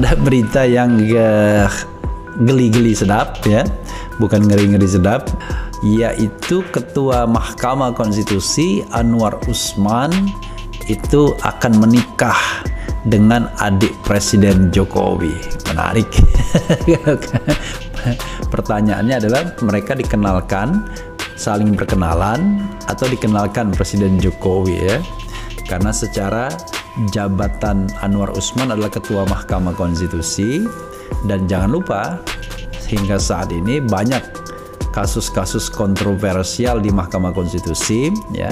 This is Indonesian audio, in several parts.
Ada berita yang geli-geli sedap ya, bukan ngeri-ngeri sedap, yaitu Ketua Mahkamah Konstitusi Anwar Usman itu akan menikah dengan adik Presiden Jokowi. Menarik. Pertanyaannya adalah, mereka dikenalkan, saling berkenalan, atau dikenalkan Presiden Jokowi ya? Karena secara jabatan Anwar Usman adalah Ketua Mahkamah Konstitusi, dan jangan lupa hingga saat ini banyak kasus-kasus kontroversial di Mahkamah Konstitusi ya.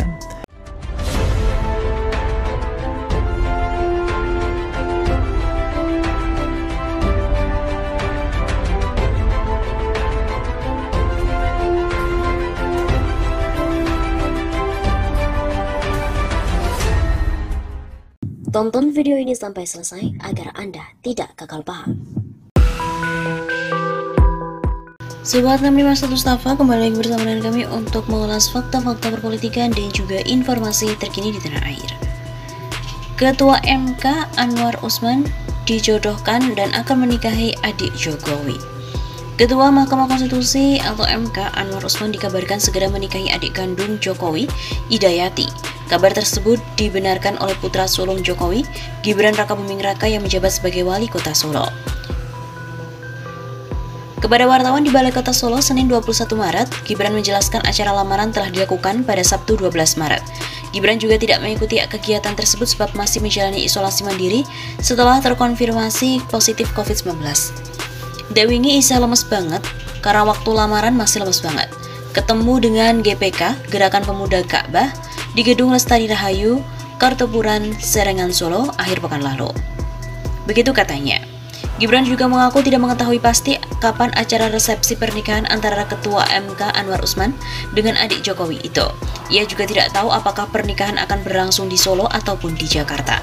Tonton video ini sampai selesai agar Anda tidak gagal paham. Sobat 651 Mustafa, kembali lagi bersama dengan kami untuk mengulas fakta-fakta perpolitikan dan juga informasi terkini di tanah air. Ketua MK Anwar Usman dijodohkan dan akan menikahi adik Jokowi. Ketua Mahkamah Konstitusi atau MK Anwar Usman dikabarkan segera menikahi adik kandung Jokowi, Idayati. Kabar tersebut dibenarkan oleh putra sulung Jokowi, Gibran Rakabuming Raka, yang menjabat sebagai wali kota Solo. Kepada wartawan di Balai Kota Solo Senin 21 Maret, Gibran menjelaskan acara lamaran telah dilakukan pada Sabtu 12 Maret. Gibran juga tidak mengikuti kegiatan tersebut sebab masih menjalani isolasi mandiri setelah terkonfirmasi positif COVID-19. Dewingi Isa lemes banget karena waktu lamaran masih lemes banget. Ketemu dengan GPK, Gerakan Pemuda Ka'bah, di Gedung Lestari Rahayu, Kartopuran, Serengan, Solo, akhir pekan lalu. Begitu katanya. Gibran juga mengaku tidak mengetahui pasti kapan acara resepsi pernikahan antara Ketua MK Anwar Usman dengan adik Jokowi itu. Ia juga tidak tahu apakah pernikahan akan berlangsung di Solo ataupun di Jakarta.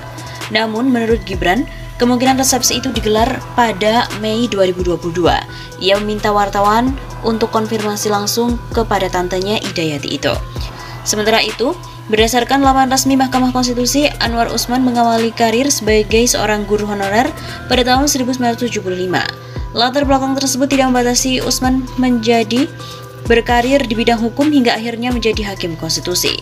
Namun menurut Gibran, kemungkinan resepsi itu digelar pada Mei 2022. Ia meminta wartawan untuk konfirmasi langsung kepada tantenya Idayati itu. Sementara itu, berdasarkan laman resmi Mahkamah Konstitusi, Anwar Usman mengawali karir sebagai seorang guru honorer pada tahun 1975. Latar belakang tersebut tidak membatasi Usman menjadi berkarir di bidang hukum hingga akhirnya menjadi hakim konstitusi.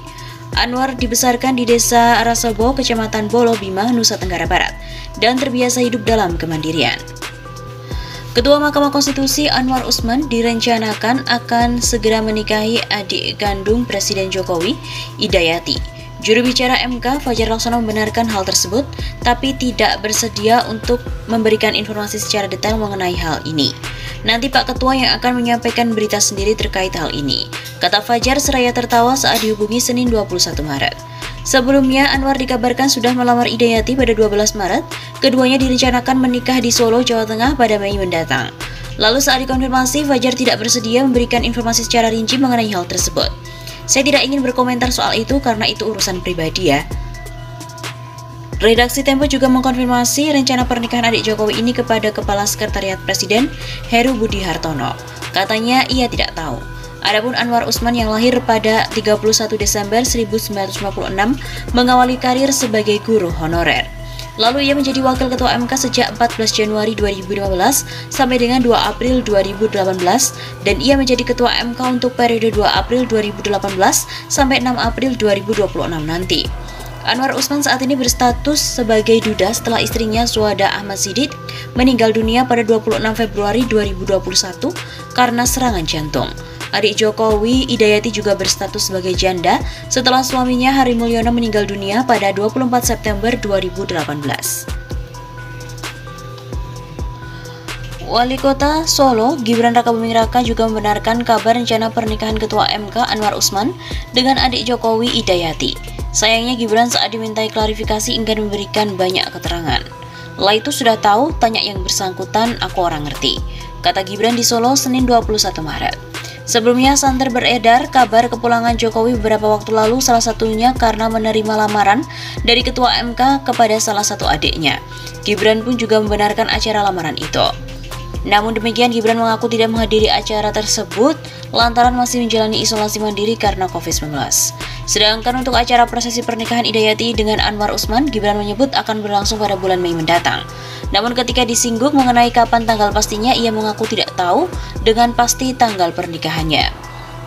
Anwar dibesarkan di Desa Rasobo, Kecamatan Bolo Bima, Nusa Tenggara Barat, dan terbiasa hidup dalam kemandirian. Ketua Mahkamah Konstitusi Anwar Usman direncanakan akan segera menikahi adik kandung Presiden Jokowi, Idayati. Juru bicara MK Fajar Laksono membenarkan hal tersebut, tapi tidak bersedia untuk memberikan informasi secara detail mengenai hal ini. Nanti Pak Ketua yang akan menyampaikan berita sendiri terkait hal ini, kata Fajar seraya tertawa saat dihubungi Senin 21 Maret. Sebelumnya, Anwar dikabarkan sudah melamar Idayati pada 12 Maret, keduanya direncanakan menikah di Solo, Jawa Tengah pada Mei mendatang. Lalu saat dikonfirmasi, Fajar tidak bersedia memberikan informasi secara rinci mengenai hal tersebut. Saya tidak ingin berkomentar soal itu karena itu urusan pribadi ya. Redaksi Tempo juga mengkonfirmasi rencana pernikahan adik Jokowi ini kepada Kepala Sekretariat Presiden, Heru Budi Hartono. Katanya ia tidak tahu. Adapun Anwar Usman yang lahir pada 31 Desember 1956 mengawali karir sebagai guru honorer. Lalu ia menjadi wakil ketua MK sejak 14 Januari 2015 sampai dengan 2 April 2018 dan ia menjadi ketua MK untuk periode 2 April 2018 sampai 6 April 2026 nanti. Anwar Usman saat ini berstatus sebagai duda setelah istrinya Suhada Ahmad Siddiq meninggal dunia pada 26 Februari 2021 karena serangan jantung. Adik Jokowi, Idayati, juga berstatus sebagai janda setelah suaminya Hari Mulyono meninggal dunia pada 24 September 2018. Wali Kota Solo, Gibran Rakabuming Raka, juga membenarkan kabar rencana pernikahan Ketua MK Anwar Usman dengan adik Jokowi, Idayati. Sayangnya Gibran saat dimintai klarifikasi enggan memberikan banyak keterangan. Lah itu sudah tahu, tanya yang bersangkutan, aku orang ngerti, kata Gibran di Solo Senin 21 Maret. Sebelumnya santer beredar kabar kepulangan Jokowi beberapa waktu lalu, salah satunya karena menerima lamaran dari Ketua MK kepada salah satu adiknya. Gibran pun juga membenarkan acara lamaran itu. Namun demikian, Gibran mengaku tidak menghadiri acara tersebut lantaran masih menjalani isolasi mandiri karena COVID-19. Sedangkan untuk acara prosesi pernikahan Idayati dengan Anwar Usman, Gibran menyebut akan berlangsung pada bulan Mei mendatang. Namun ketika disinggung mengenai kapan tanggal pastinya, ia mengaku tidak tahu dengan pasti tanggal pernikahannya.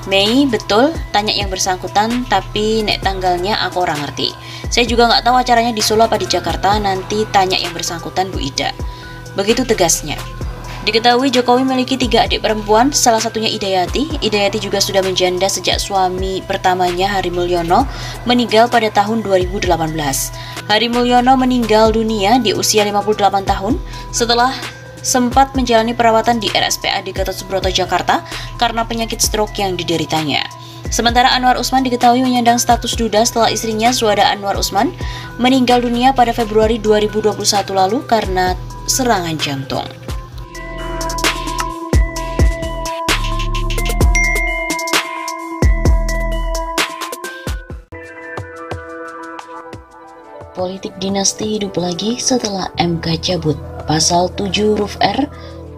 Mei, betul? Tanya yang bersangkutan, tapi nek tanggalnya aku orang ngerti. Saya juga nggak tahu acaranya di Solo apa di Jakarta, nanti tanya yang bersangkutan Bu Ida. Begitu tegasnya. Diketahui Jokowi memiliki 3 adik perempuan, salah satunya Idayati. Idayati juga sudah menjanda sejak suami pertamanya Hari Mulyono meninggal pada tahun 2018. Hari Mulyono meninggal dunia di usia 58 tahun setelah sempat menjalani perawatan di RSPAD Gatot Subroto Jakarta karena penyakit stroke yang dideritanya. Sementara Anwar Usman diketahui menyandang status duda setelah istrinya Suhada Anwar Usman meninggal dunia pada Februari 2021 lalu karena serangan jantung. Politik dinasti hidup lagi setelah MK cabut Pasal 7 huruf R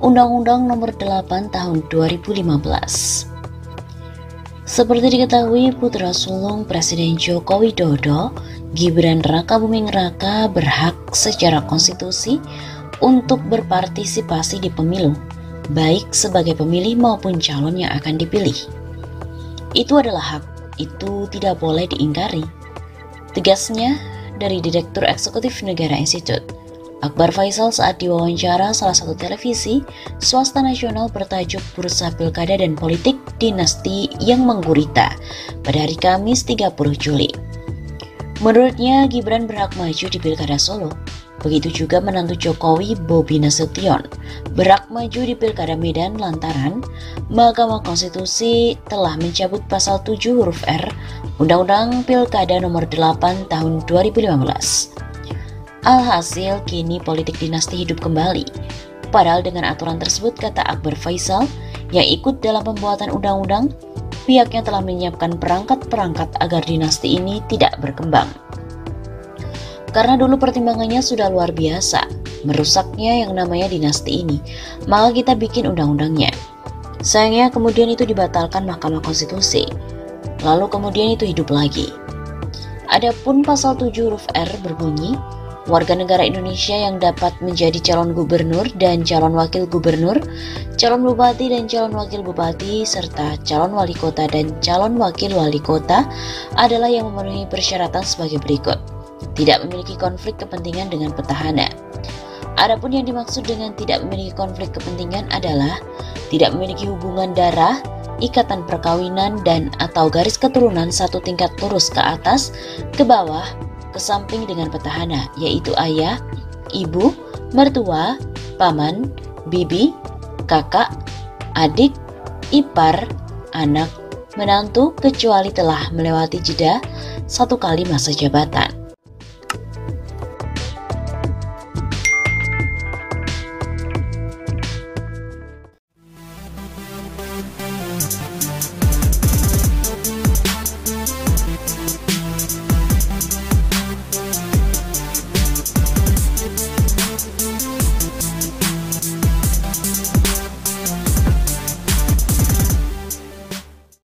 Undang-Undang Nomor 8 Tahun 2015. Seperti diketahui, putra sulung Presiden Joko Widodo, Gibran Rakabuming Raka, berhak secara konstitusi untuk berpartisipasi di pemilu, baik sebagai pemilih maupun calon yang akan dipilih. Itu adalah hak, itu tidak boleh diingkari. Tegasnya dari Direktur Eksekutif Negara Institute, Akbar Faisal saat diwawancara salah satu televisi swasta nasional bertajuk Bursa Pilkada dan Politik Dinasti yang Menggurita pada hari Kamis 30 Juli. Menurutnya, Gibran berhak maju di Pilkada Solo. Begitu juga menantu Jokowi, Bobi Nasution, berhak maju di Pilkada Medan lantaran Mahkamah Konstitusi telah mencabut Pasal 7 huruf R Undang-Undang Pilkada Nomor 8 Tahun 2015. Alhasil, kini politik dinasti hidup kembali. Padahal dengan aturan tersebut, kata Akbar Faisal, yang ikut dalam pembuatan undang-undang, pihaknya telah menyiapkan perangkat-perangkat agar dinasti ini tidak berkembang. Karena dulu pertimbangannya sudah luar biasa, merusaknya yang namanya dinasti ini, maka kita bikin undang-undangnya. Sayangnya kemudian itu dibatalkan Mahkamah Konstitusi, lalu kemudian itu hidup lagi. Adapun Pasal 7 huruf R berbunyi, warga negara Indonesia yang dapat menjadi calon gubernur dan calon wakil gubernur, calon bupati dan calon wakil bupati, serta calon wali kota dan calon wakil wali kota adalah yang memenuhi persyaratan sebagai berikut. Tidak memiliki konflik kepentingan dengan petahana. Adapun yang dimaksud dengan tidak memiliki konflik kepentingan adalah tidak memiliki hubungan darah, ikatan perkawinan dan atau garis keturunan satu tingkat lurus ke atas, ke bawah, ke samping dengan petahana, yaitu ayah, ibu, mertua, paman, bibi, kakak, adik, ipar, anak, menantu, kecuali telah melewati jeda 1 kali masa jabatan.